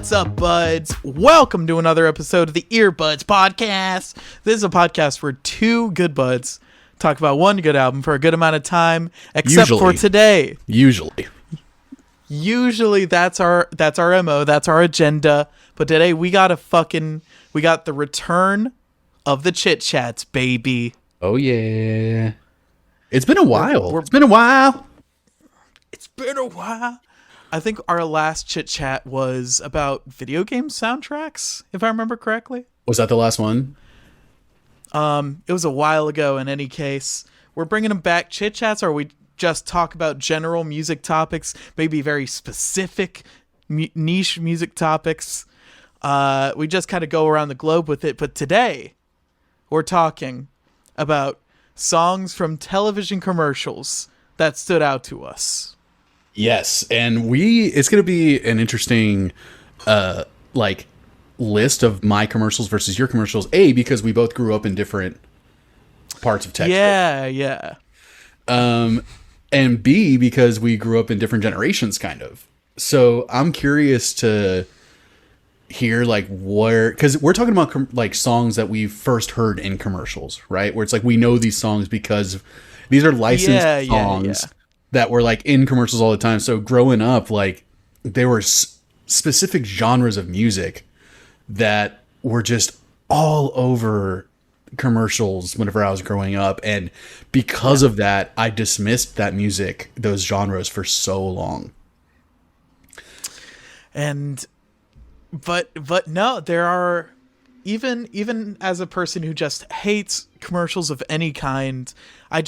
What's up, buds? Welcome to another episode of the Earbuds Podcast. This is a podcast where two good buds talk about one good album for a good amount of time, except for today. Usually that's our MO, that's our agenda. But today we got the return of the Chit Chats, baby. Oh yeah. It's been a while. It's been a while. I think our last Chit Chat was about video game soundtracks, if I remember correctly. Was that the last one? It was a while ago in any case. We're bringing them back. Chit Chats, or we just talk about general music topics, maybe very specific niche music topics. We just kind of go around the globe with it. But today, we're talking about songs from television commercials that stood out to us. Yes, and it's going to be an interesting list of my commercials versus your commercials. A, because we both grew up in different parts of Texas. Yeah. And B, because we grew up in different generations, kind of. So I'm curious to hear because we're talking about songs that we first heard in commercials, right? Where it's like we know these songs because these are licensed songs that were in commercials all the time. So growing up, there were specific genres of music that were just all over commercials whenever I was growing up. And because of that, I dismissed that music, those genres, for so long. But no, there are, even as a person who just hates commercials of any kind, I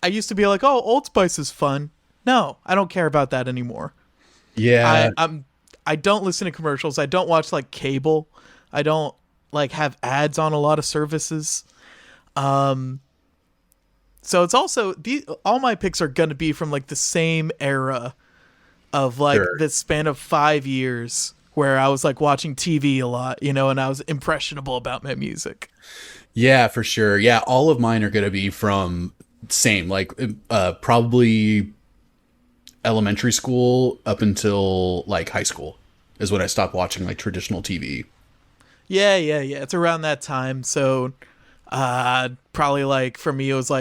used to be like, oh, Old Spice is fun. No, I don't care about that anymore. Yeah. I don't listen to commercials. I don't watch cable. I don't have ads on a lot of services. So it's also all my picks are going to be from the same era of Sure. this span of 5 years where I was watching TV a lot, and I was impressionable about my music. Yeah, for sure. Yeah. All of mine are going to be from same, probably elementary school up until high school is when I stopped watching traditional TV. Yeah. It's around that time. So, probably for me, it was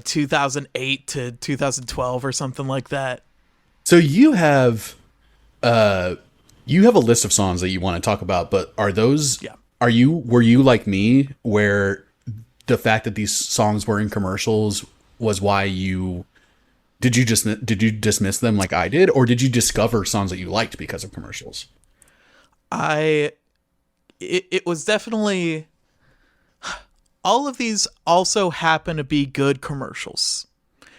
2008 to 2012 or something like that. So you have a list of songs that you want to talk about, but are those, were you like me where the fact that these songs were in commercials was why did you dismiss them like I did, or did you discover songs that you liked because of commercials? It was definitely, all of these also happen to be good commercials.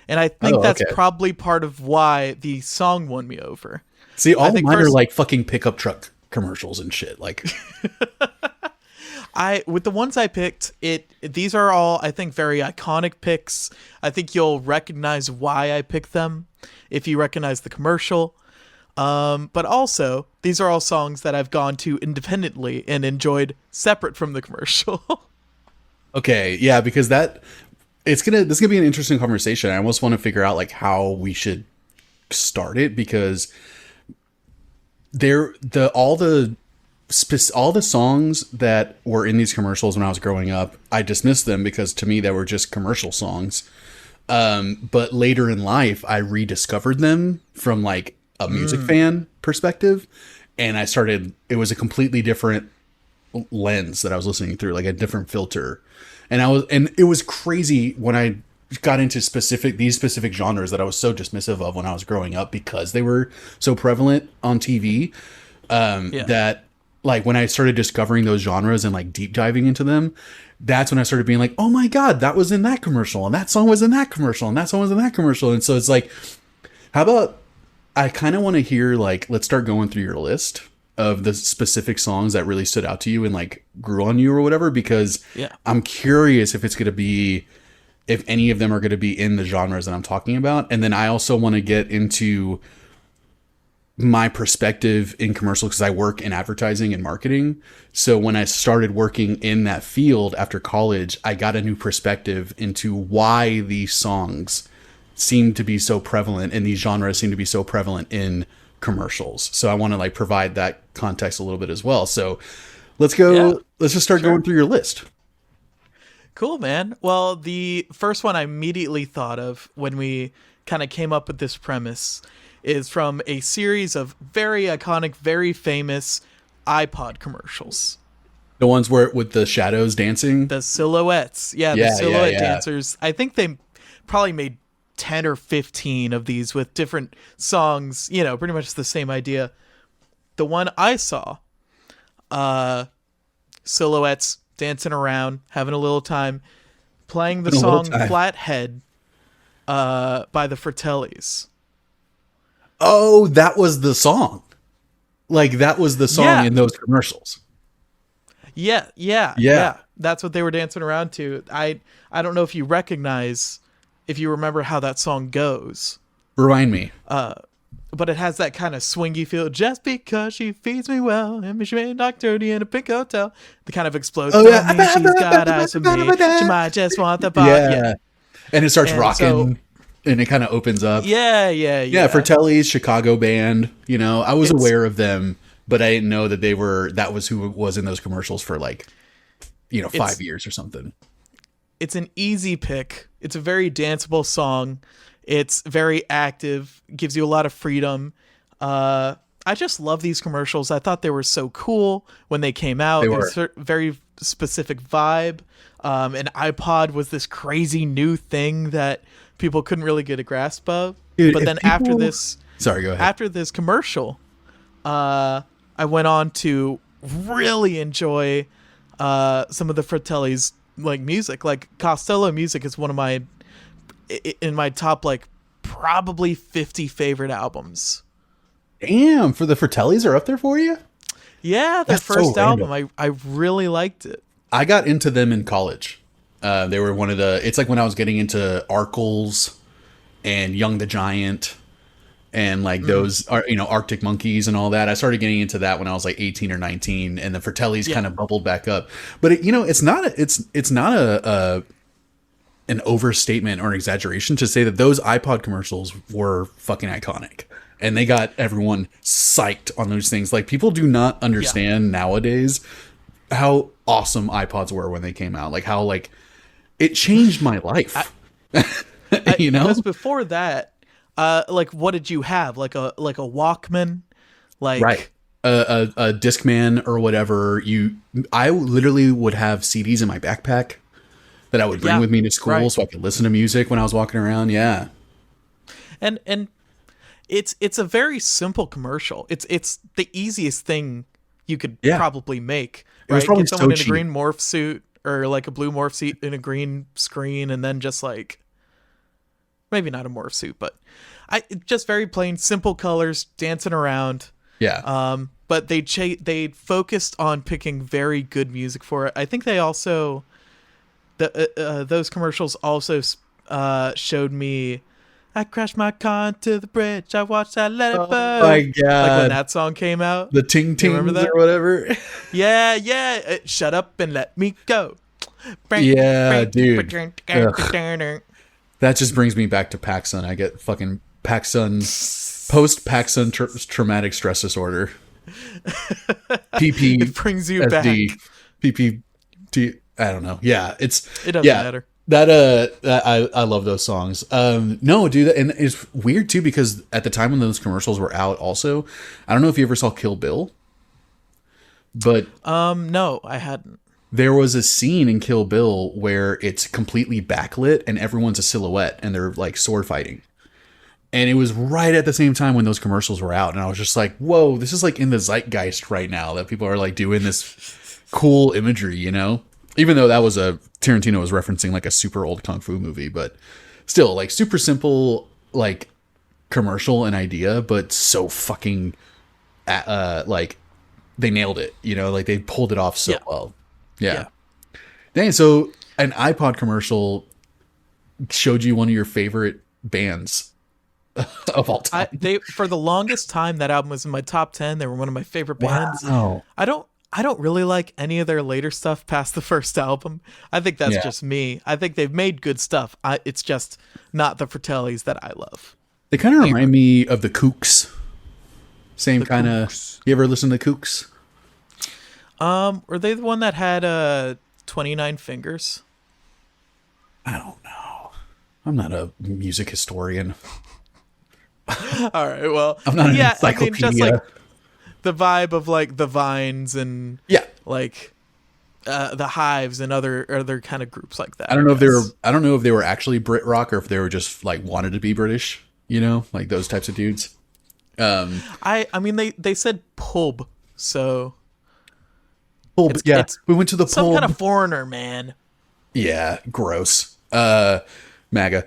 And I think that's probably part of why the song won me over. See, all of mine are fucking pickup truck commercials and shit. With the ones I picked, these are all, I think, very iconic picks. I think you'll recognize why I picked them if you recognize the commercial. But also, these are all songs that I've gone to independently and enjoyed separate from the commercial. Okay, yeah, because this is gonna be an interesting conversation. I almost want to figure out how we should start it, because all the songs that were in these commercials when I was growing up, I dismissed them because to me they were just commercial songs. But later in life, I rediscovered them from a music fan perspective, and it was a completely different lens that I was listening through, a different filter. And it was crazy when I got into these specific genres that I was so dismissive of when I was growing up because they were so prevalent on TV. That when I started discovering those genres and deep diving into them, that's when I started being like, oh my God, that was in that commercial, and that song was in that commercial, and that song was in that commercial. And so it's how about I kind of want to hear, let's start going through your list of the specific songs that really stood out to you and grew on you or whatever, because I'm curious if any of them are going to be in the genres that I'm talking about. And then I also want to get into my perspective in commercial, because I work in advertising and marketing. So when I started working in that field after college, I got a new perspective into why these songs seem to be so prevalent and these genres seem to be so prevalent in commercials. So I want to like provide that context a little bit as well. So let's go. Yeah, Let's just start going through your list. Cool, man. Well, the first one I immediately thought of when we kind of came up with this premise is from a series of very iconic, very famous iPod commercials. The ones where with the shadows dancing. The silhouettes. Yeah, the silhouette dancers. I think they probably made 10 or 15 of these with different songs, pretty much the same idea. The one I saw, silhouettes dancing around, having a little time, playing the song Flathead by the Fratellis. Oh, that was the song. Like, that was the song in those commercials. Yeah. That's what they were dancing around to. I don't know if you remember how that song goes. Remind me. But it has that kind of swingy feel. Just because she feeds me well, and she made knock dirty in a pink hotel. The kind of explodes. Oh, yeah. Me, she's got eyes for me. She might just want the body. Yeah. And it starts rocking. And it kind of opens up. Yeah. Fratelli's Chicago band. I was aware of them, but I didn't know that that was who was in those commercials for 5 years or something. It's an easy pick. It's a very danceable song. It's very active, gives you a lot of freedom. I just love these commercials. I thought they were so cool when they came out. It was a very specific vibe. And iPod was this crazy new thing that people couldn't really get a grasp of. Dude, but then after this... Sorry, go ahead. After this commercial, I went on to really enjoy some of the Fratelli's music. Like Costello music is one of my top probably 50 favorite albums. Damn, for the Fratellis are up there for you? Yeah, their first album. I really liked it. I got into them in college. They were one of it's like when I was getting into Arkles and Young the Giant and those Arctic Monkeys and all that. I started getting into that when I was 18 or 19, and the Fratellis kind of bubbled back up. But it's not an overstatement or an exaggeration to say that those iPod commercials were fucking iconic, and they got everyone psyched on those things. Like, people do not understand nowadays how awesome iPods were when they came out. Like, how it changed my life. Because before that, what did you have? Like a Walkman, right? A Discman or whatever. I literally would have CDs in my backpack that I would bring with me to school so I could listen to music when I was walking around. Yeah. And it's a very simple commercial. It's the easiest thing you could probably make. Right? It was probably Get someone in cheap. a green morph suit or a blue morph suit in a green screen, and then just maybe not a morph suit, but just very plain, simple colors, dancing around. Yeah. But they focused on picking very good music for it. I think they also those commercials also showed me. I crashed my car into the bridge. I watched I let it burn. Oh my god! When that song came out, the ting ting or whatever. Yeah. Shut up and let me go. Yeah, dude. That just brings me back to PacSun. I get fucking PacSun, post PacSun traumatic stress disorder. PP. It brings you back. PPT. I don't know. Yeah, it doesn't matter. That I love those songs. No, dude, and it's weird too because at the time when those commercials were out, also, I don't know if you ever saw Kill Bill, but no, I hadn't. There was a scene in Kill Bill where it's completely backlit and everyone's a silhouette and they're sword fighting. And it was right at the same time when those commercials were out. And I was just like, whoa, this is in the zeitgeist right now that people are doing this cool imagery, Even though that was Tarantino was referencing a super old Kung Fu movie, but still super simple, commercial and idea, but so fucking, they nailed it, they pulled it off so well. Yeah. Dang, so an iPod commercial showed you one of your favorite bands of all time. For the longest time, that album was in my top 10. They were one of my favorite bands. Wow. I don't really like any of their later stuff past the first album. I think that's just me. I think they've made good stuff. It's just not the Fratellis that I love. They kind of remind me of the Kooks. Same The kind of. Kooks. You ever listen to Kooks? Were they the one that had 29 fingers? I don't know. I'm not a music historian. All right, well, I'm not an yeah, I mean, just encyclopedia. like the vibe of like the Vines and Yeah. like the Hives and other kind of groups like that. I don't know if they were. guess. I don't know if they were actually Brit rock or if they were just like wanted to be British. You know, like those types of dudes. I mean they said pub, so Pulp, yeah, it's we went to the some pulp. kind of foreigner, man. Yeah, gross. MAGA.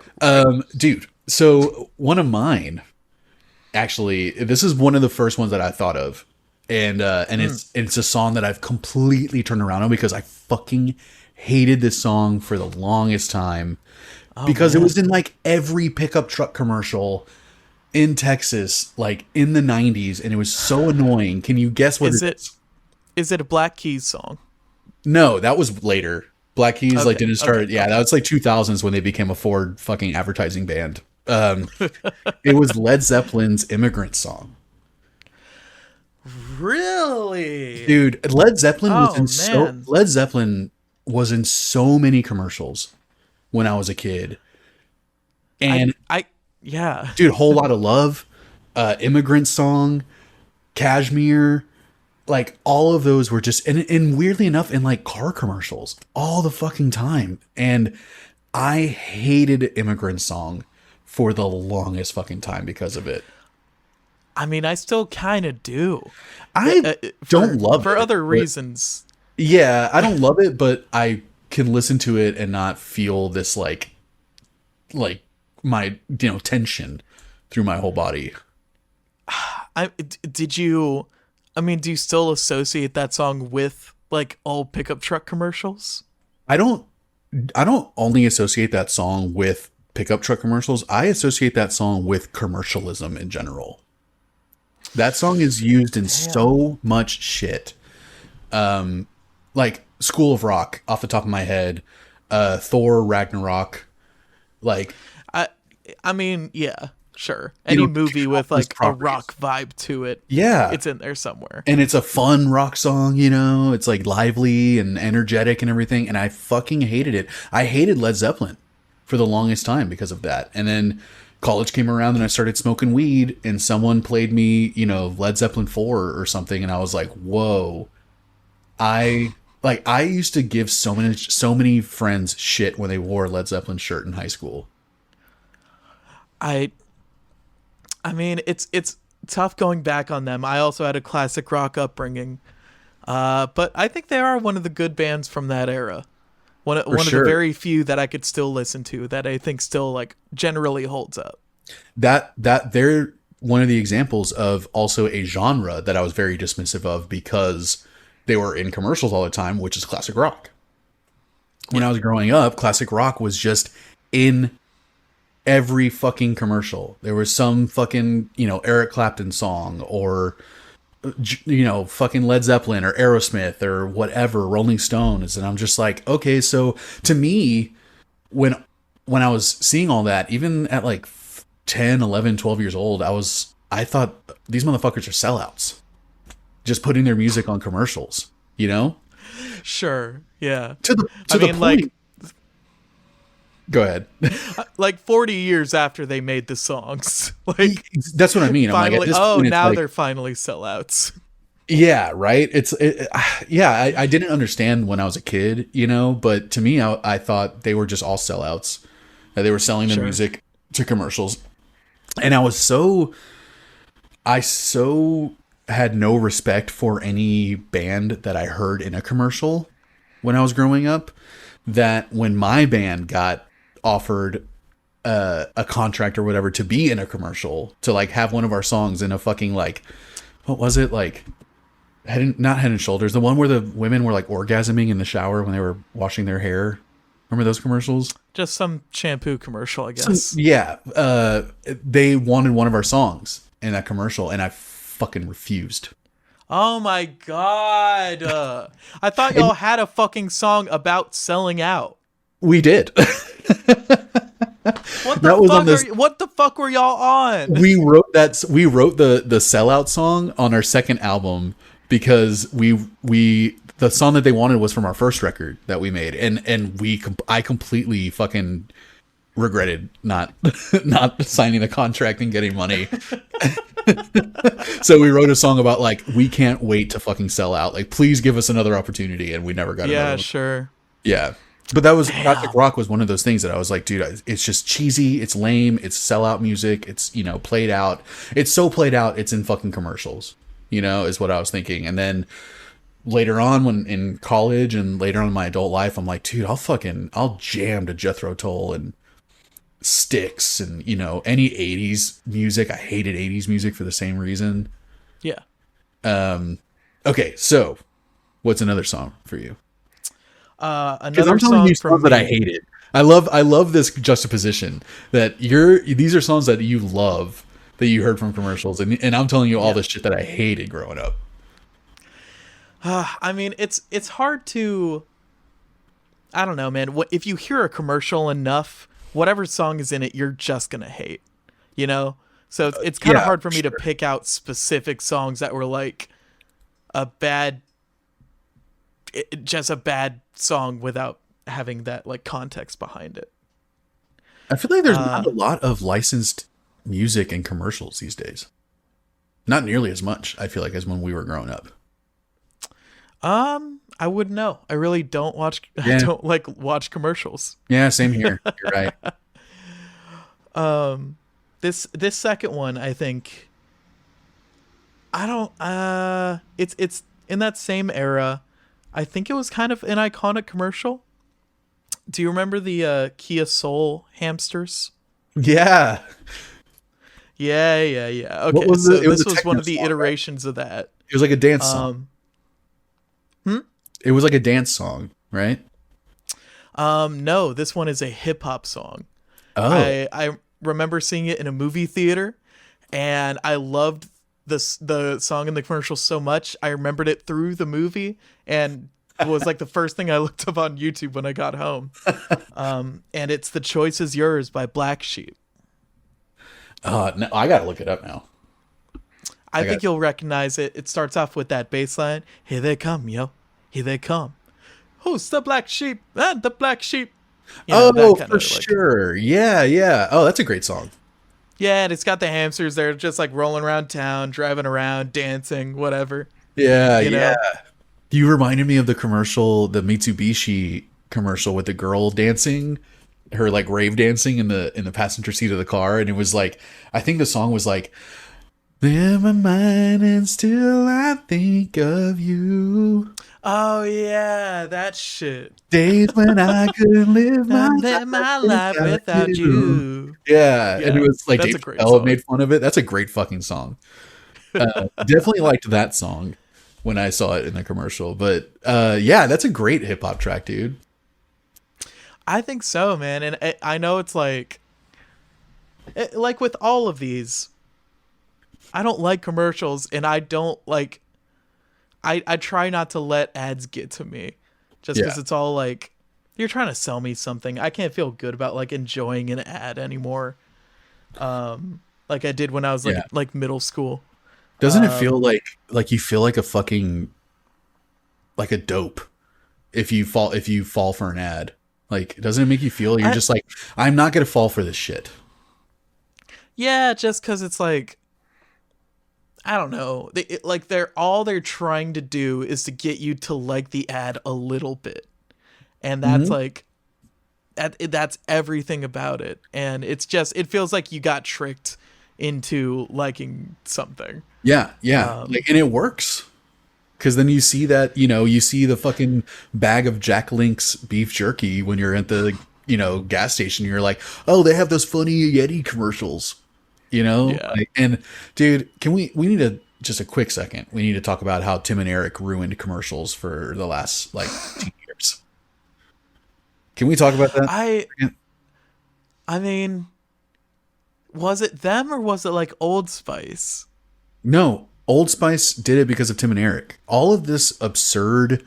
Dude. So one of mine, actually, this is one of the first ones that I thought of, and it's a song that I've completely turned around on because I fucking hated this song for the longest time because it was in like every pickup truck commercial in Texas, like in the 90s, and it was so annoying. Can you guess what Is it it is? is it a Black Keys song? No, that was later. Black Keys like Okay, didn't start. okay, Yeah, okay. that was like 2000s when they became a Ford fucking advertising band. It was Led Zeppelin's "Immigrant Song." Really? Dude, Oh man. Led Zeppelin was in so many commercials when I was a kid. And I yeah. dude, Whole Lot of Love, "Immigrant Song," Cashmere, like all of those were just and weirdly enough in like car commercials all the fucking time. And I hated "Immigrant Song" for the longest fucking time because of it. I mean, I still kind of do. I don't love for it other but- reasons. Yeah, I don't love it, but I can listen to it and not feel this like my tension through my whole body. Did you? I mean, do you still associate that song with like old pickup truck commercials? I don't only associate that song with pickup truck commercials. I associate that song with commercialism in general. That song is used in so much shit. Like School of Rock off the top of my head, Thor Ragnarok, like I mean, yeah, sure. Any know, movie with like a properties. rock vibe to it, yeah. it's in there somewhere. And it's a fun rock song, you know, it's like lively and energetic and everything. And I fucking hated it. I hated Led Zeppelin for the longest time because of that. And then college came around and I started smoking weed and someone played me, Led Zeppelin 4 or something. And I was like, whoa, I used to give so many friends shit when they wore a Led Zeppelin shirt in high school. I mean, it's tough going back on them. I also had a classic rock upbringing, but I think they are one of the good bands from that era. One of sure. the very few that I could still listen to that I think still like generally holds up. That they're one of the examples of also a genre that I was very dismissive of because they were in commercials all the time, which is classic rock. When I was growing up, classic rock was just in every fucking commercial. There was some fucking, Eric Clapton song or, fucking Led Zeppelin or Aerosmith or whatever, Rolling Stones. And I'm just like, okay, so to me, when I was seeing all that, even at like 10, 11, 12 years old, I thought these motherfuckers are sellouts. Just putting their music on commercials, Sure, yeah. To the point. like Go ahead. like 40 years after they made the songs, like That's what I mean. I'm finally, like, at this point, it's now like, they're finally sellouts. yeah, right. I didn't understand when I was a kid, but to me, I thought they were just all sellouts. That they were selling their music to commercials, and I so had no respect for any band that I heard in a commercial when I was growing up, that when my band got offered a contract or whatever to be in a commercial, to like have one of our songs in a fucking like, what was it, like not Head and Shoulders, the one where the women were like orgasming in the shower when they were washing their hair. Remember those commercials? Just some shampoo commercial, I guess. Yeah. They wanted one of our songs in that commercial, and I fucking refused. Oh my god. I thought y'all had a fucking song about selling out. We did. What the That was on fuck are this. you? What the fuck were y'all on? We wrote the sellout song on our second album because we the song that they wanted was from our first record that we made, and I completely fucking regretted not not signing the contract and getting money. So we wrote a song about like, we can't wait to fucking sell out, like please give us another opportunity, and we never got another Yeah, one. sure. Yeah. But that was classic Damn. rock was one of those things that I was like, dude, it's just cheesy, it's lame, it's sellout music, it's, you know, played out. It's so played out, it's in fucking commercials, you know, is what I was thinking. And then later on, when in college and later on in my adult life, I'm like, dude, I'll jam to Jethro Tull and Styx and, you know, any 80s music. I hated 80s music for the same reason. Yeah. Okay, so what's another song for you? Because Another I'm telling song you from songs that I me. hated. I love this juxtaposition that these are songs that you love that you heard from commercials, and I'm telling you all Yeah. the shit that I hated growing up. I mean, it's hard to. I don't know, man. If you hear a commercial enough, whatever song is in it, you're just gonna hate. You know. So it's kind of Yeah, hard for me to sure. pick out specific songs that were like a bad, just a bad song without having that like context behind it. I feel like there's not Uh, a lot of licensed music in commercials these days. Not nearly as much, I feel like, as when we were growing up. I wouldn't know. I really don't watch. I Yeah, don't like watch commercials. yeah, same here. You're right. This second one, I think. I don't. It's in that same era. I think it was kind of an iconic commercial. Do you remember the Kia Soul hamsters? Yeah. Yeah, yeah, yeah. What Okay, was so it? It was this a was one techno of the song, right? iterations of that. It was like a dance song. Um, It was like a dance song, right? no, this one is a hip hop song. Oh, I remember seeing it in a movie theater, and I loved the song in the commercial so much. I remembered it through the movie, and it was like the first thing I looked up on YouTube when I got home. And it's "The Choice Is Yours" by Black Sheep. no, I gotta look it up now. I I got think you'll recognize it. It starts off with that bass line. Here they come, yo. Here they come. Who's the black sheep? And the black sheep. You know, Oh, that kind for of like. sure. Yeah, yeah. Oh, that's a great song. Yeah, and it's got the hamsters. They're just like rolling around town, driving around, dancing, whatever. Yeah, You yeah. know? You reminded me of the commercial, the Mitsubishi commercial with the girl dancing, her like rave dancing in the passenger seat of the car, and it was like, I think the song was like, "In my mind and still I think of you. Oh yeah, that shit. Days when I could live I my live life my life without you." you. Yeah, and it Yeah, was like that's a Dave great Chappelle song. made fun of it. That's a great fucking song. Definitely liked that song when I saw it in the commercial. But yeah, that's a great hip hop track, dude. I think so, man. And I know it's like with all of these, I don't like commercials, and I don't like. I try not to let ads get to me, just Yeah. because it's all like you're trying to sell me something. I can't feel good about like enjoying an ad anymore. Like I did when I was Yeah. like middle school. Doesn't it feel like you feel like a fucking like a dope if you fall for an ad? Like, doesn't it make you feel you're I just like, I'm not gonna fall for this shit? Yeah, just because it's like I don't know. Like they're trying to do is to get you to like the ad a little bit, and that's Hmm. like that's everything about it. And it feels like you got tricked into liking something. Yeah, yeah. Like, and it works. Because then you see that, you see the fucking bag of Jack Link's beef jerky when you're at the, gas station. You're like, oh, they have those funny Yeti commercials, Yeah. Like, and dude, we need just a quick second. We need to talk about how Tim and Eric ruined commercials for the last like 10 years. Can we talk about that? I mean, was it them or was it like Old Spice? No, Old Spice did it because of Tim and Eric. All of this absurd,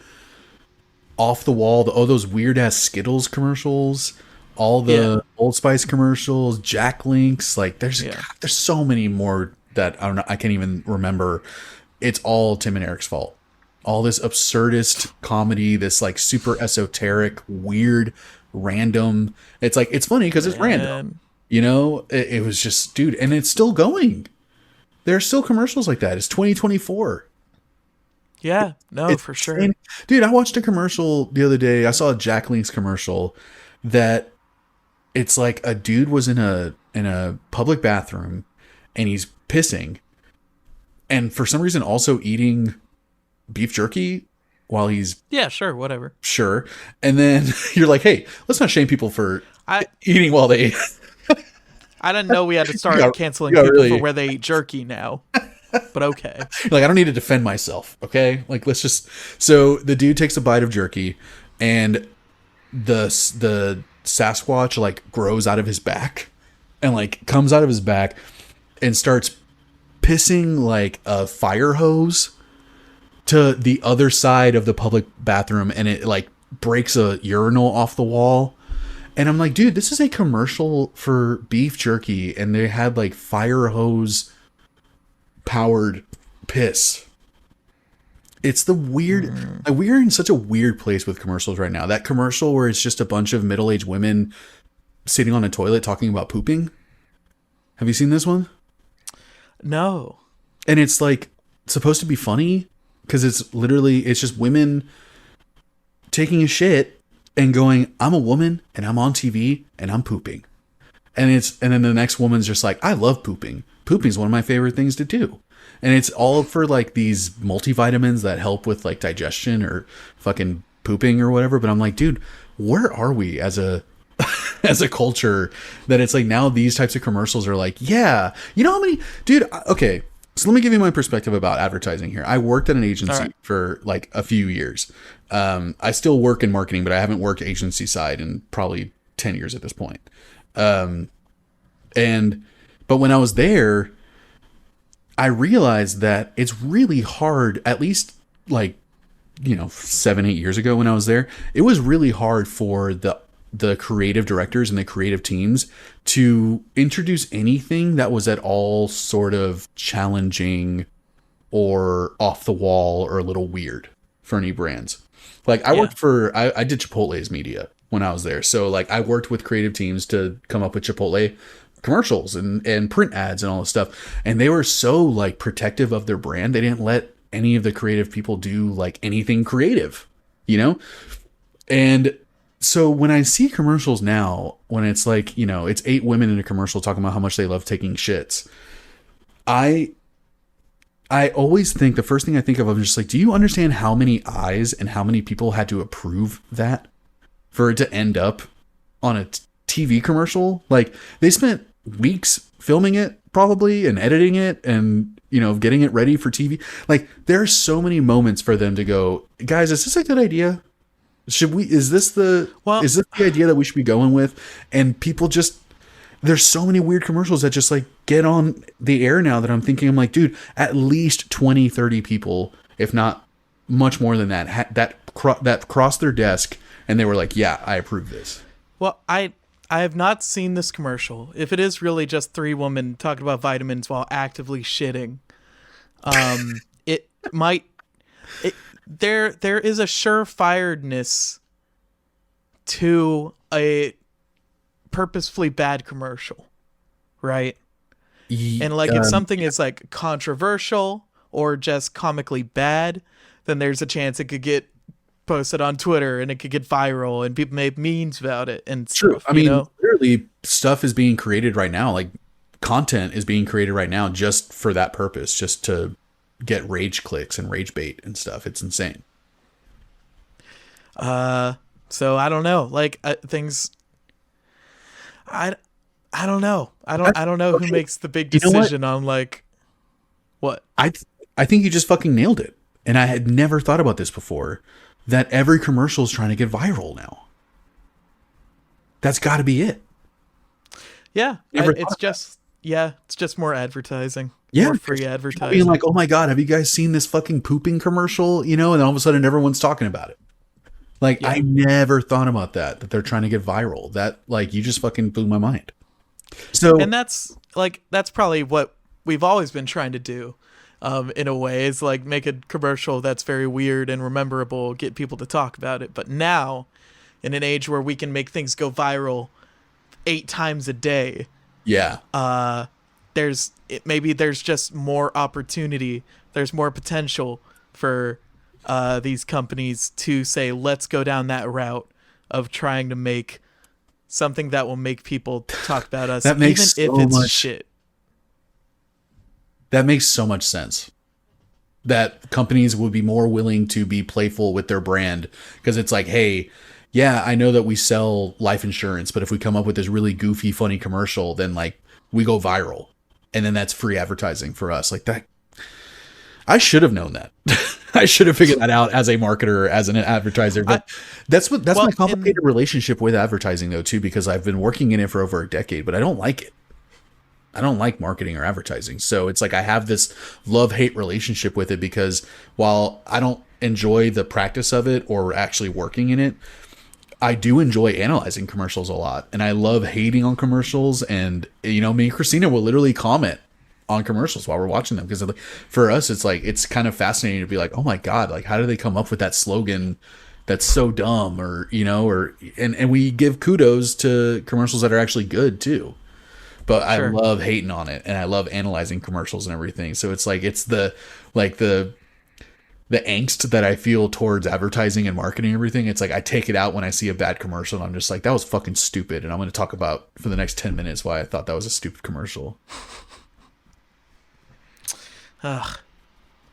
off the wall, those weird ass Skittles commercials, all Yeah. the Old Spice commercials, Jack Links. Like Yeah. there's so many more that I don't know. I can't even remember. It's all Tim and Eric's fault. All this absurdist comedy, this like super esoteric, weird, random. It's like it's funny because it's random. And It was just, dude, and it's still going. There are still commercials like that. It's 2024. yeah, no, It's for sure. insane. Dude, I watched a commercial the other day. I saw a Jack Link's commercial that it's like a dude was in a public bathroom and he's pissing and for some reason also eating beef jerky while he's Yeah, sure, whatever. sure. And then you're like, hey, let's not shame people for I eating while they I didn't know we had to start got- canceling you got people really- for where they eat jerky now. But okay. like, I don't need to defend myself, okay? Like, let's just. So the dude takes a bite of jerky, and the Sasquatch like grows out of his back, and like comes out of his back, and starts pissing like a fire hose to the other side of the public bathroom, and it like breaks a urinal off the wall. And I'm like, dude, this is a commercial for beef jerky, and they had like fire hose powered piss. It's the weird. Like, we're in such a weird place with commercials right now. That commercial where it's just a bunch of middle-aged women sitting on a toilet talking about pooping. Have you seen this one? No. And it's like supposed to be funny because it's just women taking a shit and going, I'm a woman and I'm on TV and I'm pooping. And then the next woman's just like, I love pooping. Pooping is one of my favorite things to do. And it's all for like these multivitamins that help with like digestion or fucking pooping or whatever. But I'm like, dude, where are we as a as a culture that it's like now these types of commercials are like, yeah, you know how many, dude, okay. So let me give you my perspective about advertising here. I worked at an agency right. for like a few years. I still work in marketing, but I haven't worked agency side in probably 10 years at this point. But when I was there, I realized that it's really hard, at least like, 7-8 years ago when I was there, it was really hard for the creative directors and the creative teams to introduce anything that was at all sort of challenging or off the wall or a little weird for any brands. Like I did Chipotle's media when I was there. So like I worked with creative teams to come up with Chipotle commercials and print ads and all this stuff. And they were so like protective of their brand. They didn't let any of the creative people do like anything creative, And so when I see commercials now, when it's like, it's 8 women in a commercial talking about how much they love taking shits, I always think the first thing I think of, I'm just like, do you understand how many eyes and how many people had to approve that for it to end up on a TV commercial? Like they spent weeks filming it probably and editing it and, getting it ready for TV. Like there are so many moments for them to go, guys, is this a good idea? Is this the idea that we should be going with? And people just, there's so many weird commercials that just like get on the air now that I'm like, dude, at least 20, 30 people, if not much more than that, that crossed their desk and they were like, yeah, I approve this. Well, I have not seen this commercial. If it is really just 3 women talking about vitamins while actively shitting, it might. There is a surefiredness to a purposefully bad commercial, right? And like if something is like controversial or just comically bad, then there's a chance it could get posted on Twitter and it could get viral and people make memes about it and True. stuff. I mean, literally stuff is being created right now. Like content is being created right now just for that purpose, just to get rage clicks and rage bait and stuff. It's insane. So I don't know. Like things. I don't know. I don't know who makes the big decision on like what. I think you just fucking nailed it. And I had never thought about this before. That every commercial is trying to get viral now. That's got to be it. Yeah, it's just more advertising. Yeah, more free advertising. Being like, oh my god, have you guys seen this fucking pooping commercial? And all of a sudden everyone's talking about it. Like, I Yeah. never thought about that they're trying to get viral. That, like, you just fucking blew my mind. So, And that's probably what we've always been trying to do. In a way, is like make a commercial that's very weird and memorable, get people to talk about it. But now, in an age where we can make things go viral 8 times a day, yeah. maybe there's just more opportunity. There's more potential for these companies to say, let's go down that route of trying to make something that will make people talk about us, That even makes if so it's much shit. that makes so much sense. That companies would be more willing to be playful with their brand because it's like, hey, yeah, I know that we sell life insurance, but if we come up with this really goofy, funny commercial, then like we go viral, and then that's free advertising for us. Like that, I should have known that. I should have figured that out as a marketer, as an advertiser. I, But that's my well, complicated relationship with advertising, though, too, because I've been working in it for over a decade, but I don't like it. I don't like marketing or advertising. So it's like I have this love-hate relationship with it because while I don't enjoy the practice of it or actually working in it, I do enjoy analyzing commercials a lot. And I love hating on commercials. And, you know, me and Christina will literally comment on commercials while we're watching them because for us, it's like, it's kind of fascinating to be like, oh my God, like, how do they come up with that slogan that's so dumb? Or, you know, and we give kudos to commercials that are actually good too. But I sure. love hating on it, and I love analyzing commercials and everything. So it's like it's the angst that I feel towards advertising and marketing and everything. It's like I take it out when I see a bad commercial, and I'm just like, that was fucking stupid. And I'm going to talk about for the next 10 minutes why I thought that was a stupid commercial. Ugh.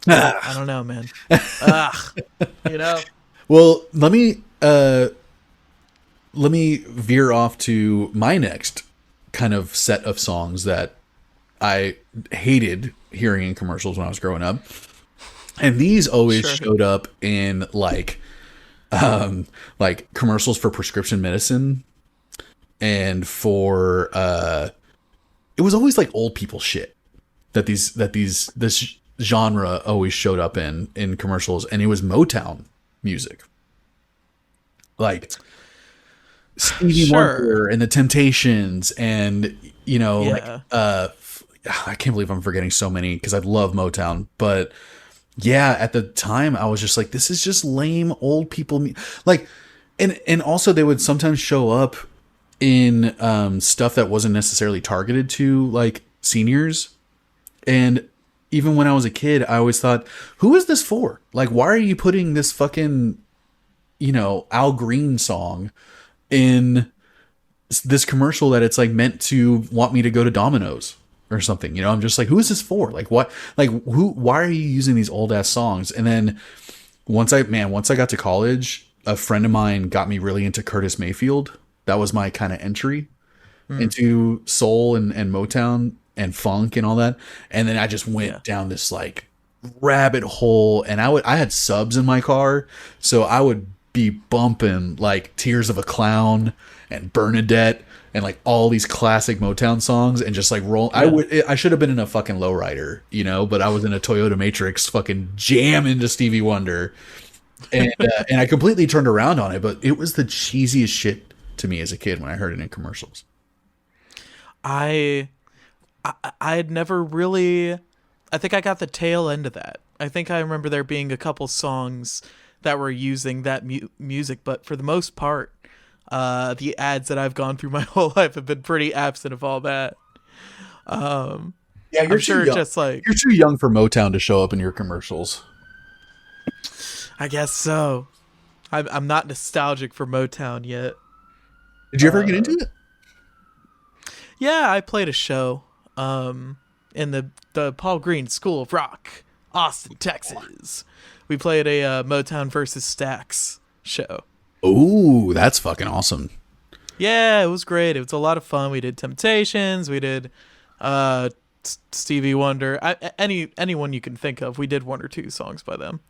I don't know, man. Ugh. You know. Well, let me veer off to my next kind of set of songs that I hated hearing in commercials when I was growing up. And these always Sure. showed up in like commercials for prescription medicine and for it was always like old people shit this genre always showed up in commercials, and it was Motown music. Like Stevie Sure. Wonder and the Temptations, and you know, like Yeah. I can't believe I'm forgetting so many because I love Motown, but yeah, at the time I was just like, this is just lame old people like, and also they would sometimes show up in stuff that wasn't necessarily targeted to like seniors, and even when I was a kid, I always thought, who is this for? Like, why are you putting this fucking, you know, Al Green song in this commercial that it's like meant to want me to go to Domino's or something? You know, I'm just like, who is this for? Like, what? Like, why are you using these old ass songs? And then once I got to college, a friend of mine got me really into Curtis Mayfield. That was my kind of entry into soul and Motown and funk and all that. And then I just Yeah. went down this like rabbit hole, and I had subs in my car, so I would be bumping like Tears of a Clown and Bernadette and like all these classic Motown songs and just like roll. Yeah. I should have been in a fucking lowrider, you know, but I was in a Toyota Matrix fucking jam into Stevie Wonder. And I completely turned around on it, but it was the cheesiest shit to me as a kid when I heard it in commercials. I I had never really. I think I got the tail end of that. I think I remember there being a couple songs that were using that music, but for the most part, the ads that I've gone through my whole life have been pretty absent of all that. Yeah, I'm sure just like, You're too young for Motown to show up in your commercials. I guess so. I'm not nostalgic for Motown yet. Did you ever get into it? Yeah, I played a show in the Paul Green School of Rock, Austin, Texas. We played a Motown versus Stax show. Ooh, that's fucking awesome. Yeah, it was great. It was a lot of fun. We did Temptations. We did Stevie Wonder. Anyone you can think of. We did one or two songs by them.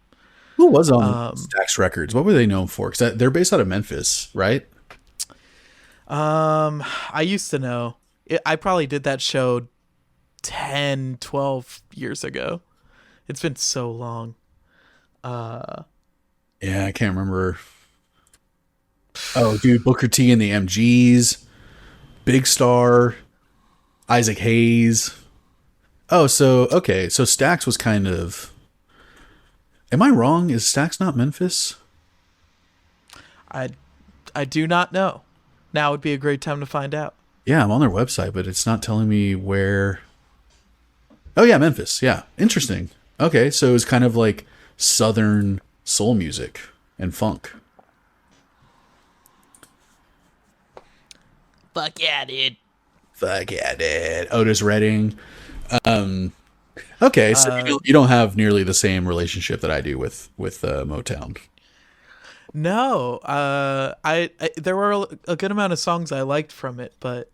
Who was on Stax Records? What were they known for? Because they're based out of Memphis, right? I used to know. I probably did that show 10, 12 years ago. It's been so long. Yeah, I can't remember. Oh, dude, Booker T and the MGs, Big Star, Isaac Hayes. Oh, so okay, so Stax was kind of. Am I wrong? Is Stax not Memphis? I I do not know. Now would be a great time to find out. Yeah, I'm on their website, but it's not telling me where. Oh yeah, Memphis. Yeah, interesting. Okay, so it was kind of like southern soul music and funk. Fuck yeah, dude. Fuck yeah, dude. Otis Redding. Okay, so Uh, you don't have nearly the same relationship that I do with Motown. no. I there were a good amount of songs I liked from it, but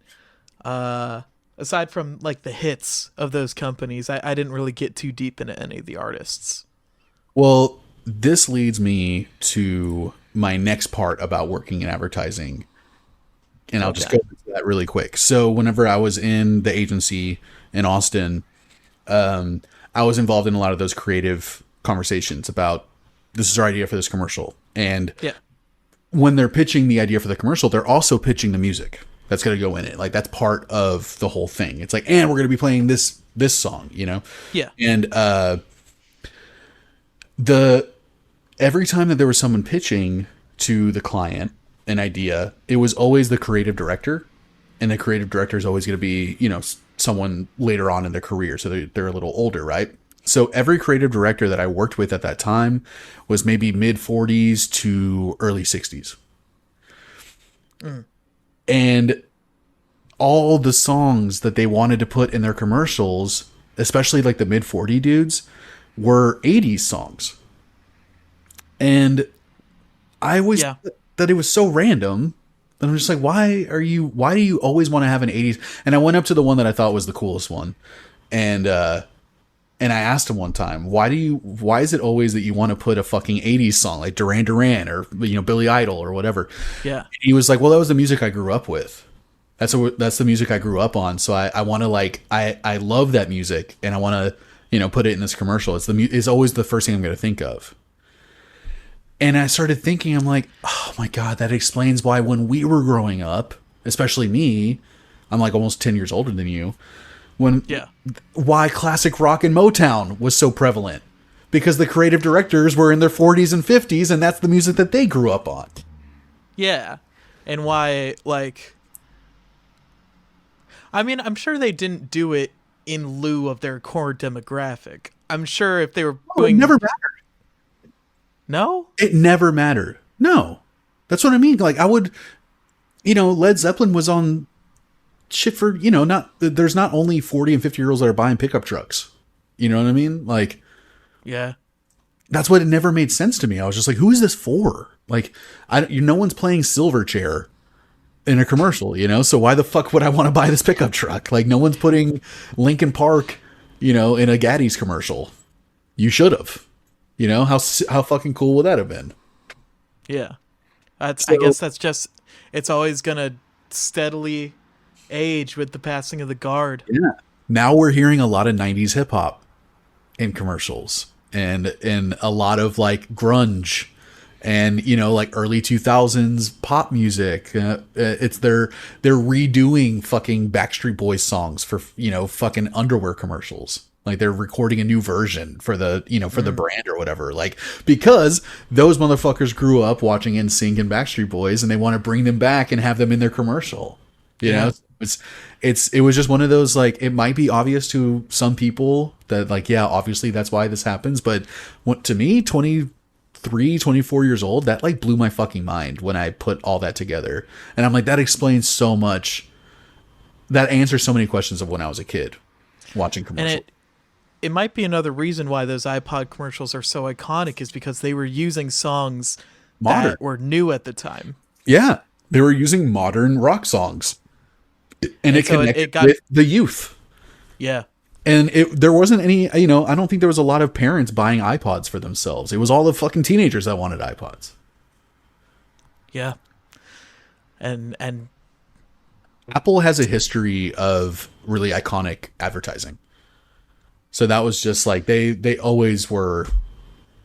aside from like the hits of those companies, I didn't really get too deep into any of the artists. Well, this leads me to my next part about working in advertising, and I'll just Okay. go into that really quick. So, whenever I was in the agency in Austin, I was involved in a lot of those creative conversations about this is our idea for this commercial. And Yeah. when they're pitching the idea for the commercial, they're also pitching the music that's going to go in it. Like that's part of the whole thing. It's like, and we're going to be playing this song, you know? Yeah. And the every time that there was someone pitching to the client an idea, it was always the creative director, and the creative director is always going to be, you know, someone later on in their career, so they're a little older, right? So every creative director that I worked with at that time was maybe mid 40s to early 60s. And all the songs that they wanted to put in their commercials, especially like the mid 40 dudes, were 80s songs. And I always Yeah. thought that it was so random. And I'm just like, why do you always want to have an 80s? And I went up to the one that I thought was the coolest one. And I asked him one time, why is it always that you want to put a fucking 80s song like Duran Duran or, you know, Billy Idol or whatever? Yeah. And he was like, well, that was the music I grew up with. That's the music I grew up on. So I want to like, I love that music and I want to, you know, put it in this commercial. It's always the first thing I'm going to think of. And I started thinking, I'm like, oh my God, that explains why when we were growing up, especially me, I'm like almost 10 years older than you, Yeah. why classic rock and Motown was so prevalent. Because the creative directors were in their 40s and 50s, and that's the music that they grew up on. Yeah. And why, like, I mean, I'm sure they didn't do it in lieu of their core demographic. I'm sure if they were Oh, it doing. never mattered. No? It never mattered. No. That's what I mean. Like, I would, you know, Led Zeppelin was on shit for, you know, there's not only 40 and 50-year-olds that are buying pickup trucks. You know what I mean? Like, Yeah. that's what it never made sense to me. I was just like, who is this for? Like, no one's playing Silverchair in a commercial, you know? So why the fuck would I want to buy this pickup truck? Like, no one's putting Linkin Park, you know, in a Gaddy's commercial. You should have. You know, how fucking cool would that have been? Yeah. I So, guess that's just, it's always going to steadily age with the passing of the guard. yeah. Now we're hearing a lot of 90s hip hop in commercials and a lot of like grunge and, you know, like early 2000s pop music. It's they're redoing fucking Backstreet Boys songs for, you know, fucking underwear commercials. Like they're recording a new version for the, you know, for the brand or whatever. Like, because those motherfuckers grew up watching NSYNC and Backstreet Boys and they want to bring them back and have them in their commercial. You know, it was just one of those, like, it might be obvious to some people that, like, yeah, obviously that's why this happens. But to me, 23, 24 years old, that like blew my fucking mind when I put all that together. And I'm like, that explains so much. That answers so many questions of when I was a kid watching And commercials. it might be another reason why those iPod commercials are so iconic is because they were using songs Modern. that were new at the time. Yeah. They were using modern rock songs. And it so connected got, with the youth. yeah. And there wasn't any, you know, I don't think there was a lot of parents buying iPods for themselves. It was all the fucking teenagers that wanted iPods. Yeah. And Apple has a history of really iconic advertising. So that was just like, they always were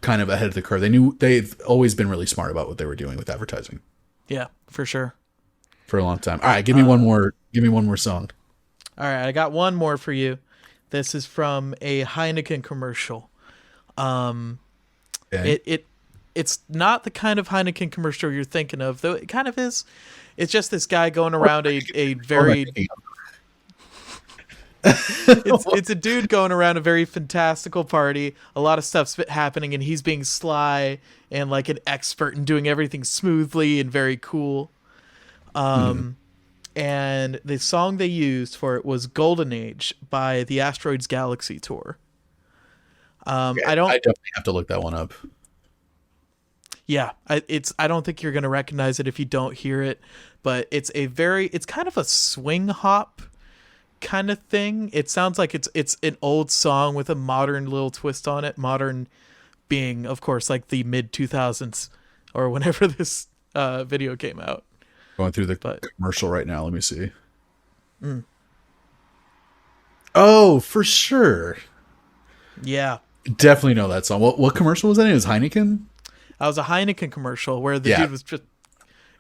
kind of ahead of the curve. They've always been really smart about what they were doing with advertising. Yeah, for sure. for a long time. All right, give me one more. Give me one more song. All right, I got one more for you. This is from a Heineken commercial. Um, Okay. it's not the kind of Heineken commercial you're thinking of, though it kind of is. It's just this guy going around a What am I very thinking it's a dude going around a very fantastical party. A lot of stuff's happening, and he's being sly and like an expert and doing everything smoothly and very cool. Mhm. And the song they used for it was "Golden Age" by the Asteroids Galaxy Tour. Okay, I I don't, definitely have to look that one up. yeah, I don't think you're gonna recognize it if you don't hear it, but it's kind of a swing hop kind of thing. It sounds like it's an old song with a modern little twist on it. Modern being, of course, like the mid 2000s or whenever this video came out. Going through the But commercial right now. Let me see. Oh, for sure. yeah, Definitely know that song. What commercial was that? It was Heineken. that was a Heineken commercial where the Yeah, dude was just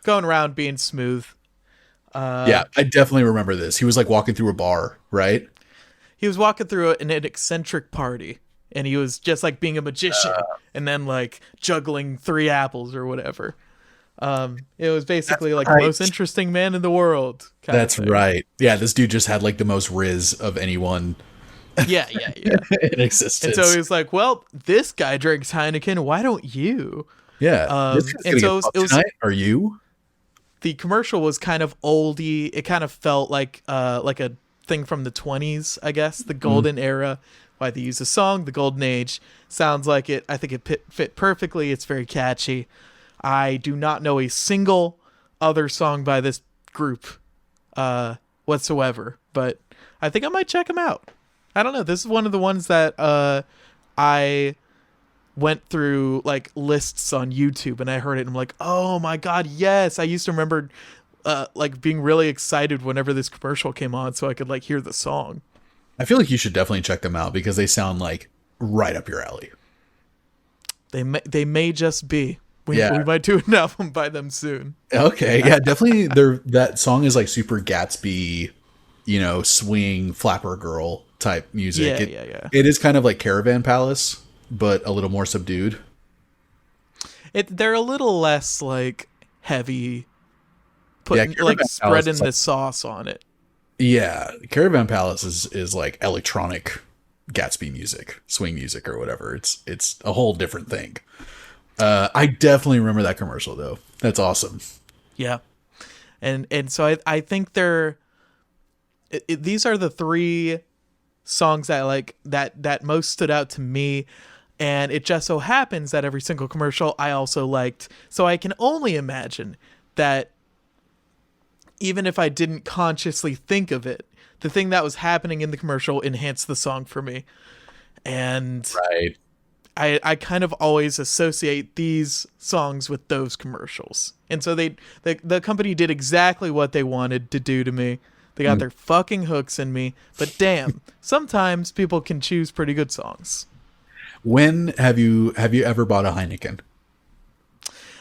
going around being smooth. yeah. I definitely remember this. He was like walking through a bar, right? He was walking through an eccentric party, and he was just like being a magician and then like juggling three apples or whatever. It was basically like the Right. most interesting man in the world kind of That's thing. right. Yeah, this dude just had like the most riz of anyone Yeah, yeah, yeah. in And so existence. he was like, "Well, this guy drinks Heineken. Why don't you?" Yeah, this guy's And gonna so get fucked it was tonight. Are you? the commercial was kind of oldie. It kind of felt like a thing from the 20s, I guess, the Mhm. golden era. Why they use a song, the golden age. Sounds like it. I think it fit perfectly. It's very catchy. I do not know a single other song by this group whatsoever, but I think I might check them out. I don't know. This is one of the ones that I went through like lists on YouTube and I heard it and I'm like, oh my god, yes! I used to remember like being really excited whenever this commercial came on, so I could like hear the song. I feel like you should definitely check them out because they sound like right up your alley. They may just be. We Yeah. might do an album by them soon. Okay. Yeah, definitely. That song is like super Gatsby, swing flapper girl type music. Yeah, It yeah, yeah. it is kind of like Caravan Palace, but a little more subdued. They're a little less like heavy, Yeah, putting like Caravan Palace spreading is the like sauce on it. yeah, Caravan Palace is like electronic Gatsby music, swing music or whatever. It's a whole different thing. I definitely remember that commercial though. That's awesome. Yeah, and so I think these are the three songs that that most stood out to me, and it just so happens that every single commercial I also liked. So I can only imagine that even if I didn't consciously think of it, the thing that was happening in the commercial enhanced the song for me. And Right. I kind of always associate these songs with those commercials. And so the company did exactly what they wanted to do to me. They got their fucking hooks in me. But damn, sometimes people can choose pretty good songs. When have you ever bought a Heineken?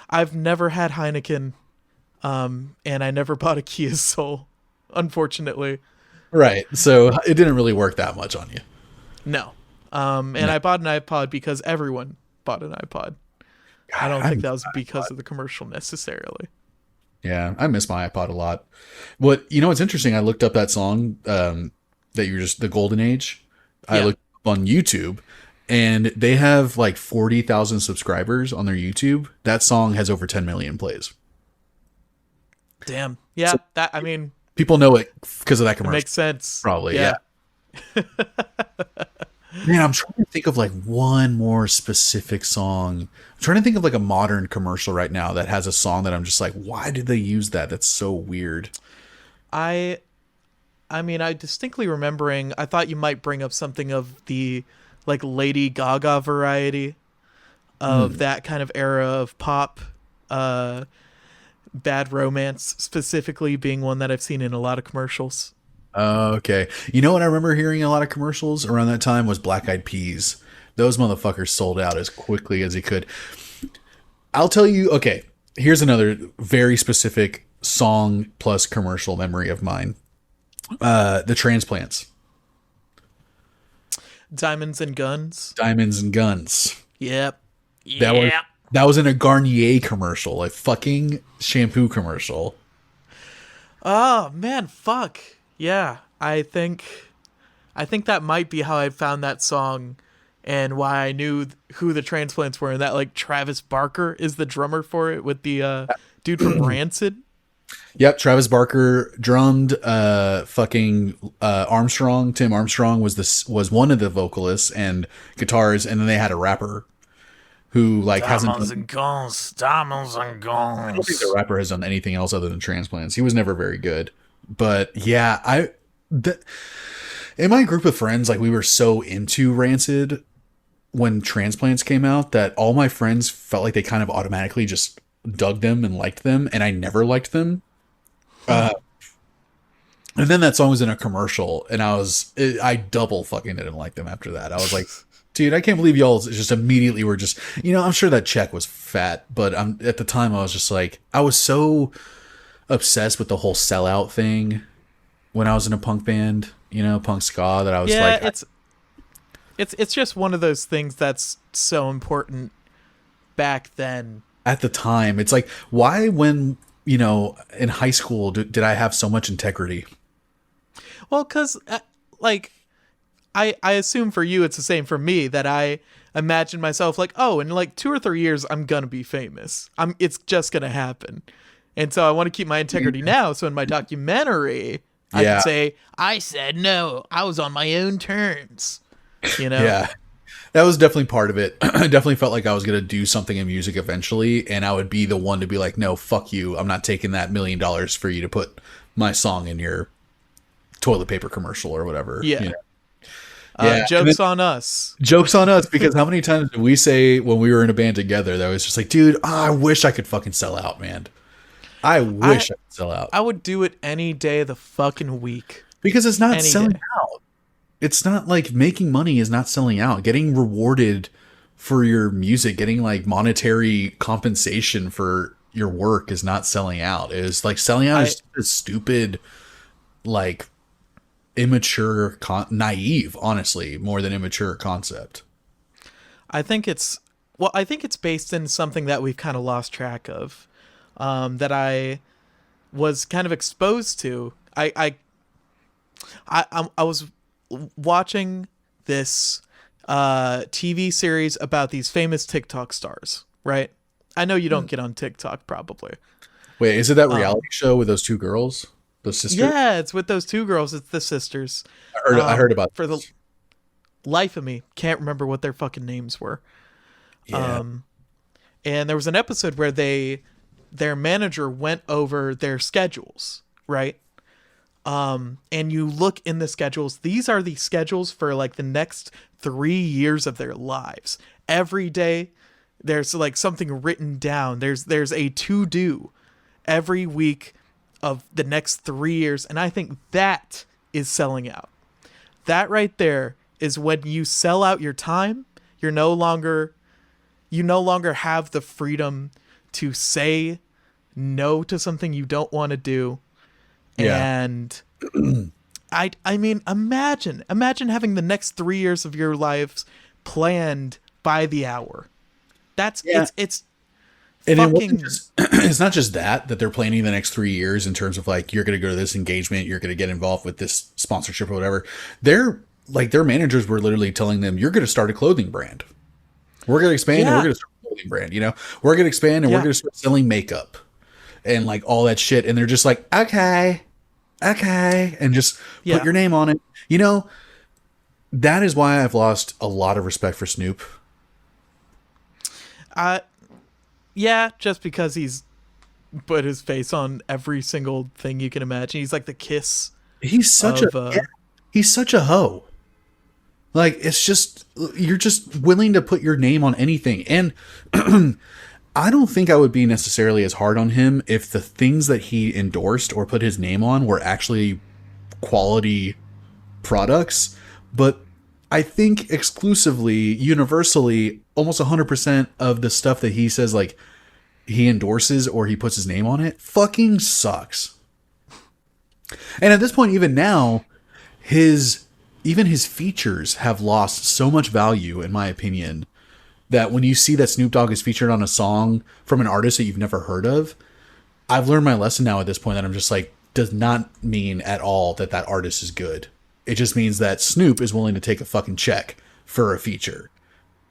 I've never had Heineken, and I never bought a Kia Soul, unfortunately. Right. So it didn't really work that much on you. No. And I bought an iPod because everyone bought an iPod. I don't I think miss that was my because iPod. of the commercial necessarily. Yeah, I miss my iPod a lot. What's interesting, I looked up that song that you were just the Golden Age. I Yeah. looked up on YouTube and they have like 40,000 subscribers on their YouTube. That song has over 10 million plays. Damn. So Yeah. That, I mean, people know it because of that it commercial. makes sense. Probably, yeah. Yeah. Man, I'm trying to think of like one more specific song. I'm trying to think of like a modern commercial right now that has a song that I'm just like, why did they use that? That's so weird. I I mean, I distinctly remembering I thought you might bring up something of the like Lady Gaga variety of that kind of era of pop. Uh Bad Romance specifically being one that I've seen in a lot of commercials. Okay. You know what I remember hearing a lot of commercials around that time was Black Eyed Peas. Those motherfuckers sold out as quickly as he could. I'll tell you, okay, Here's another very specific song plus commercial memory of mine. The Transplants, Diamonds and Guns. Diamonds and Guns. Yep. That was Yeah. that was in a Garnier commercial, a fucking shampoo commercial. Oh man, fuck. Yeah. I think that might be how I found that song and why I knew who the Transplants were, and that like Travis Barker is the drummer for it with the dude from Rancid. Yep, Travis Barker drummed. Fucking Armstrong, Tim Armstrong was one of the vocalists and guitars, and then they had a rapper who like hasn't. Diamonds and Guns. Diamonds and I don't think the Guns. rapper has done anything else other than Transplants. He was never very good, but yeah, in my group of friends, like we were so into Rancid when Transplants came out that all my friends felt like they kind of automatically just dug them and liked them, and I never liked them. And then that song was in a commercial, and I double fucking didn't like them after that. I was like, dude, I can't believe y'all just immediately were just, I'm sure that check was fat, but at the time I was just like, I was so obsessed with the whole sellout thing when I was in a punk band, punk ska, that I was Yeah, like, it's just one of those things that's so important back then. at the time, it's like, why when, in high school did I have so much integrity? Well, because, like, I assume for you it's the same for me, that I imagine myself like, oh, in like 2 or 3 years, I'm going to be famous. It's just going to happen. And so I want to keep my integrity now. So in my documentary, I Yeah. can say, I said no, I was on my own terms. Yeah. That was definitely part of it. I definitely felt like I was going to do something in music eventually, and I would be the one to be like, no, fuck you. I'm not taking that $1 million for you to put my song in your toilet paper commercial or whatever. Yeah. Yeah. Joke's on us. Joke's on us, because how many times did we say when we were in a band together that was just like, dude, I wish I could fucking sell out, man. I wish I could sell out. I would do it any day of the fucking week. Because it's not Any selling day. out. It's not like making money is not selling out. Getting rewarded for your music, getting like monetary compensation for your work is not selling out. It is like selling out is a stupid, like immature, naive, honestly, more than immature concept. I think it's based in something that we've kind of lost track of, that I was kind of exposed to. I was watching this TV series about these famous TikTok stars, right? I know you don't get on TikTok probably. Wait, is it that reality show with those two girls? Those sisters? Yeah, it's with those two girls. It's the sisters. I heard about For the this. life of me, can't remember what their fucking names were. Yeah. And there was an episode where their manager went over their schedules, right? And you look in the schedules. These are the schedules for like the next 3 years of their lives. Every day, there's like something written down. There's a to do every week of the next 3 years, and I think that is selling out. That right there is when you sell out your time. You no longer have the freedom to say no to something you don't want to do. Yeah. And I mean, imagine having the next 3 years of your lives planned by the hour. That's it's And it fucking wasn't just, it's not just that they're planning the next 3 years in terms of like, you're going to go to this engagement, you're going to get involved with this sponsorship or whatever. Their managers were literally telling them, you're going to start a clothing brand. We're going to expand and we're going to start a clothing brand. We're going to expand and we're going to start selling makeup and like all that shit. And they're just like, okay. And just put your name on it. That is why I've lost a lot of respect for Snoop. Yeah, just because he's put his face on every single thing you can imagine. He's like the Kiss. He's such he's such a hoe. Like, it's just, you're just willing to put your name on anything. And I don't think I would be necessarily as hard on him if the things that he endorsed or put his name on were actually quality products. But I think exclusively, universally, almost 100% of the stuff that he says, like, he endorses or he puts his name on it fucking sucks. And at this point, even now, even his features have lost so much value, in my opinion, that when you see that Snoop Dogg is featured on a song from an artist that you've never heard of, I've learned my lesson now at this point that I'm just like, does not mean at all that that artist is good. It just means that Snoop is willing to take a fucking check for a feature.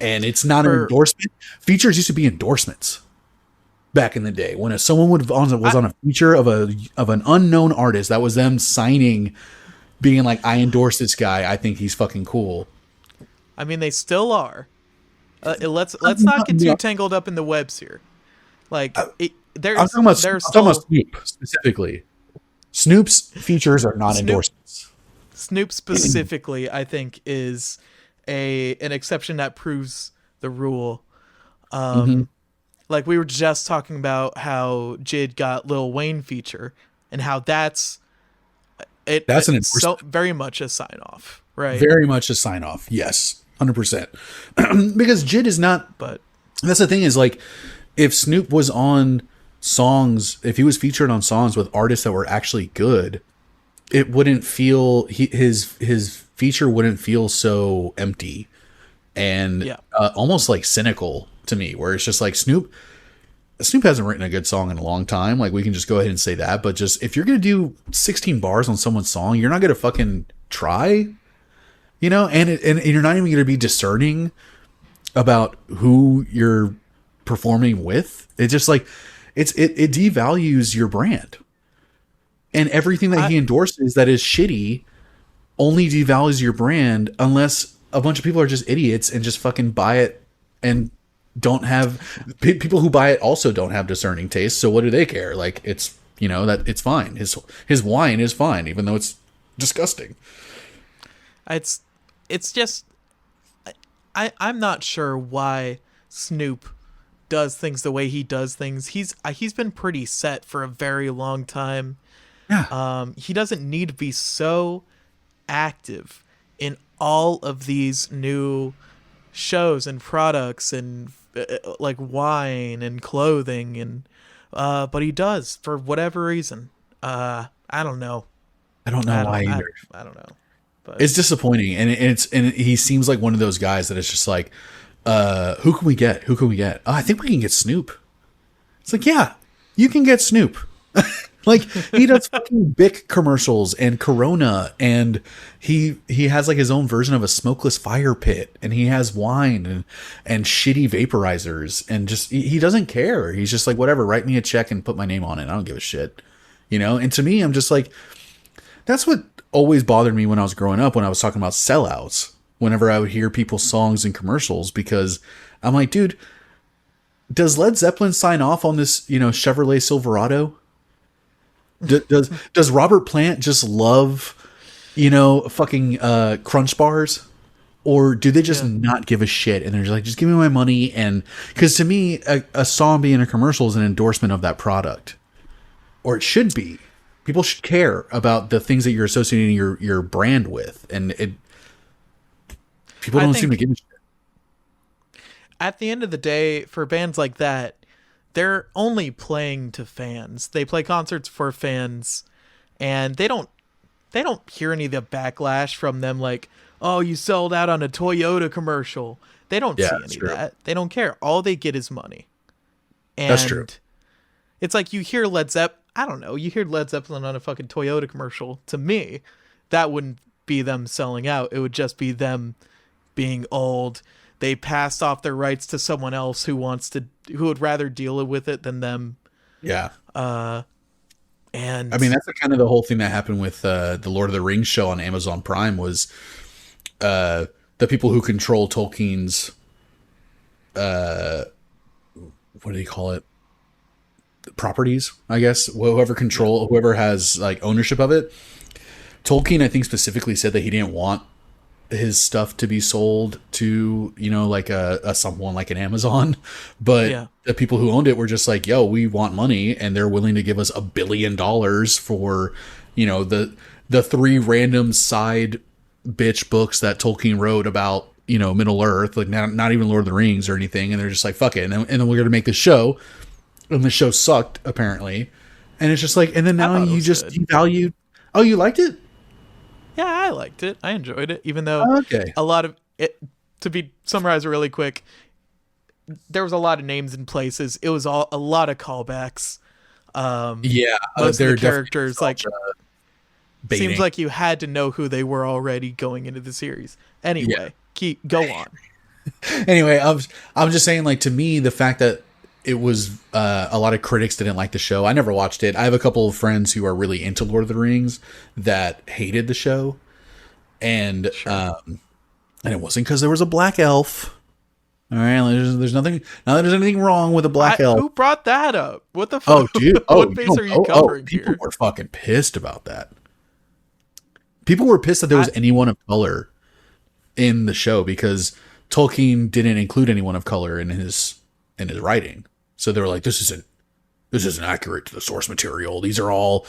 And it's not an endorsement. Features used to be endorsements back in the day. When someone was on a feature of an unknown artist, that was them signing, being like, I endorse this guy. I think he's fucking cool. I mean, they still are. Let's not get too tangled up in the webs here. Like, I'm talking about Snoop specifically. Snoop's features are not endorsements. Snoop specifically, I think, is an exception that proves the rule. Like we were just talking about how Jid got Lil Wayne feature and how that's an endorsement. So very much a sign off, right? Very much a sign off. Yes, 100%. Because Jid is not. But that's the thing is, like, if Snoop was on songs, if he was featured on songs with artists that were actually good, it wouldn't feel his feature wouldn't feel so empty and almost like cynical to me, where it's just like Snoop hasn't written a good song in a long time. Like, we can just go ahead and say that, but just if you're gonna do 16 bars on someone's song, you're not gonna fucking try, you know, and you're not even gonna be discerning about who you're performing with. It's just like it devalues your brand. And everything that he endorses that is shitty only devalues your brand, unless a bunch of people are just idiots and just fucking buy it and don't have people who buy it also don't have discerning taste. So what do they care? Like, it's, you know, that it's fine. His wine is fine, even though it's disgusting. It's just, I'm not sure why Snoop does things the way he does things. He's been pretty set for a very long time. Yeah. He doesn't need to be so active in all of these new shows and products and like wine and clothing and but he does for whatever reason. I don't know. I don't know why either. I don't know. But it's disappointing, and he seems like one of those guys that is just like, who can we get? Who can we get? Oh, I think we can get Snoop. It's like, yeah, you can get Snoop. Like, he does fucking Bic commercials and Corona, and he has like his own version of a smokeless fire pit, and he has wine and shitty vaporizers, and just he doesn't care. He's just like, whatever, write me a check and put my name on it. I don't give a shit, you know. And to me, I'm just like, that's what always bothered me when I was growing up, when I was talking about sellouts. Whenever I would hear people's songs and commercials, because I'm like, dude, does Led Zeppelin sign off on this, you know, Chevrolet Silverado? Does Robert Plant just love, you know, fucking Crunch bars, or do they just not give a shit and they're just like, just give me my money? And because to me, a song being a commercial is an endorsement of that product, or it should be. People should care about the things that you're associating your brand with, and people don't seem to give a shit. At the end of the day, for bands like that, they're only playing to fans. They play concerts for fans, and they don't hear any of the backlash from them, like, oh, you sold out on a Toyota commercial. They don't see any of that. They don't care. All they get is money. And that's true. It's like you hear Led Zeppelin, I don't know, you hear Led Zeppelin on a fucking Toyota commercial. To me, that wouldn't be them selling out. It would just be them being old. They passed off their rights to someone else who would rather deal with it than them. Yeah. And I mean, that's kind of the whole thing that happened with the Lord of the Rings show on Amazon Prime was the people who control Tolkien's what do you call it? Properties, I guess. Whoever has like ownership of it. Tolkien, I think, specifically said that he didn't want his stuff to be sold to, you know, like a someone like an Amazon, but the people who owned it were just like, yo, we want money, and they're willing to give us $1 billion for, you know, the 3 random side bitch books that Tolkien wrote about, you know, Middle Earth, like not even Lord of the Rings or anything, and they're just like, fuck it, and then we're gonna make this show, and the show sucked apparently, and it's just like, and then I now thought it you was just good. devalued. Oh, you liked it? Yeah, I liked it. I enjoyed it, even though Okay. a lot of it. To be summarized really quick, there was a lot of names and places. It was all a lot of callbacks. Yeah, Most of the they're definitely characters like nostalgia seems baiting. like you had to know who they were already going into the series. Yeah. Anyway, keep go on. Anyway, I'm just saying, like, to me, the fact that it was a lot of critics didn't like the show. I never watched it. I have a couple of friends who are really into Lord of the Rings that hated the show, and and it wasn't because there was a black elf. All right, there's nothing. Not that there's anything wrong with a black elf. Who brought that up? What the Oh, fuck? dude. Oh, What you base don't are you know? covering People here? were fucking pissed about that. People were pissed that there was anyone of color in the show because Tolkien didn't include anyone of color in his writing. So they were like, this isn't accurate to the source material. These are all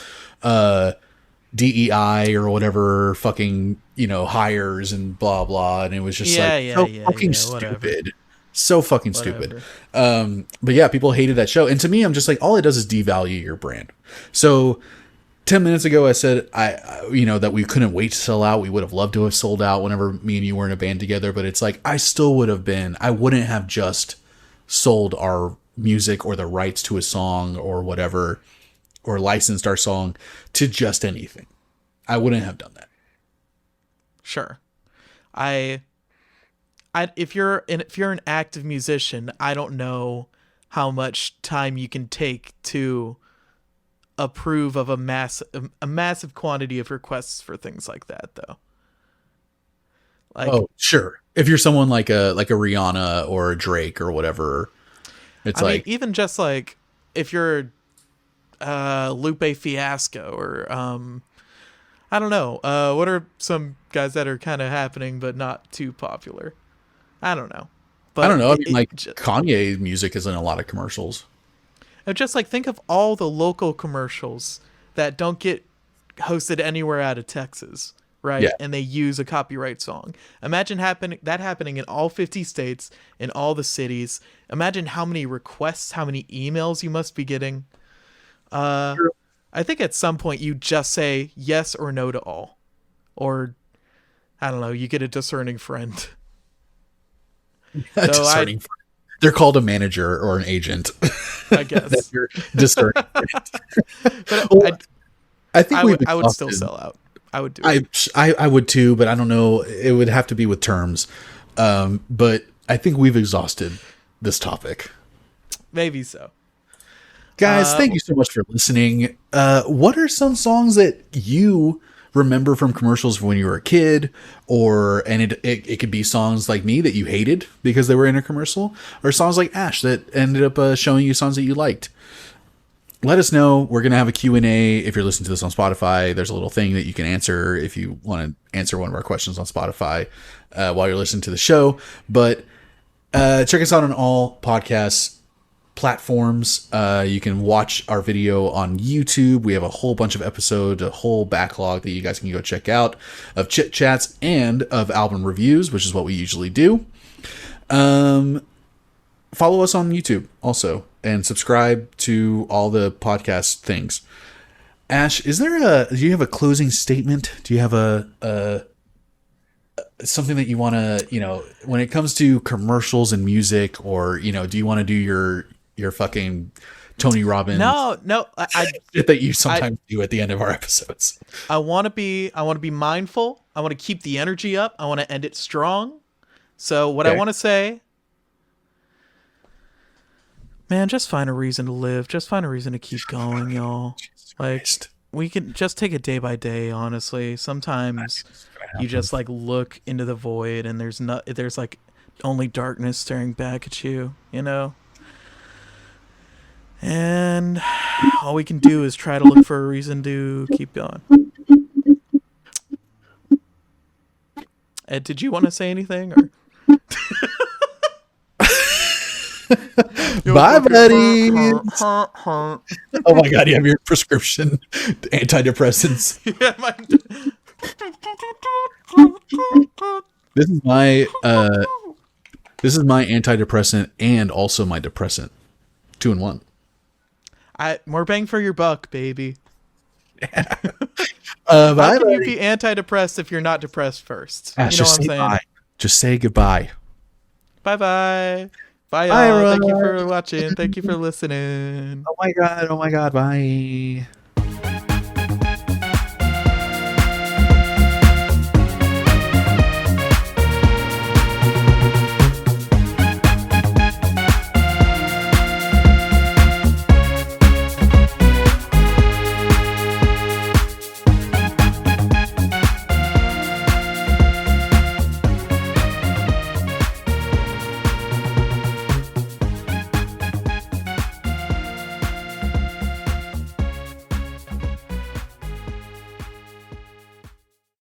DEI or whatever fucking, hires and blah blah. And it was just fucking whatever. stupid. So fucking stupid. Whatever. But yeah, people hated that show. And to me, I'm just like, all it does is devalue your brand. So 10 minutes ago, I said, that we couldn't wait to sell out. We would have loved to have sold out whenever me and you were in a band together. But it's like, I wouldn't have just sold our music or the rights to a song or whatever, or licensed our song to just anything. I wouldn't have done that. Sure. If you're an active musician, I don't know how much time you can take to approve of a massive quantity of requests for things like that, though. Like, Oh, sure. If you're someone like a Rihanna or a Drake or whatever, it's I mean, even just like if you're Lupe Fiasco or I don't know, what are some guys that are kind of happening but not too popular? I don't know. But I don't know. I mean, Kanye music is in a lot of commercials. just like think of all the local commercials that don't get hosted anywhere out of Texas, right? Yeah. And they use a copyright song. Imagine happening in all 50 states, in all the cities. Imagine how many requests, how many emails you must be getting. I think at some point you just say yes or no to all. Or, I don't know, you get a discerning friend. They're called a manager or an agent. I guess. That's your discerning. But I think I would still sell out. I would do it. I would too, but I don't know. It would have to be with terms. But I think we've exhausted this topic. Maybe so. Guys, thank you so much for listening. What are some songs that you remember from commercials when you were a kid, and it could be songs like me that you hated because they were in a commercial, or songs like Ash that ended up showing you songs that you liked? Let us know. We're going to have a Q&A. If you're listening to this on Spotify, there's a little thing that you can answer if you want to answer one of our questions on Spotify while you're listening to the show. But check us out on all podcasts platforms. You can watch our video on YouTube. We have a whole bunch of episodes, a whole backlog that you guys can go check out of Chit Chats and of album reviews, which is what we usually do. Follow us on YouTube also and subscribe to all the podcast things. Ash, do you have a closing statement? Do you have a something that you want to, when it comes to commercials and music, or, do you want to do your fucking Tony Robbins? No, That you sometimes do at the end of our episodes. I want to be mindful. I want to keep the energy up. I want to end it strong. So what I want to say, man, just find a reason to live. Just find a reason to keep going, y'all. Like, we can just take it day by day, honestly. Sometimes you just like look into the void and there's like only darkness staring back at you, And all we can do is try to look for a reason to keep going. Ed, did you want to say anything? Or? Bye, buddy. Oh my God, you have your prescription antidepressants. This is my antidepressant and also my depressant. 2 in 1. More bang for your buck, baby. How Bye, can you buddy. be antidepressed if you're not depressed first? Ash, You know what just I'm say saying? bye. Just say goodbye. Bye bye. Bye, Bye, y'all. Thank you everyone. for watching. Thank you for listening. Oh my god. Oh my god. Bye.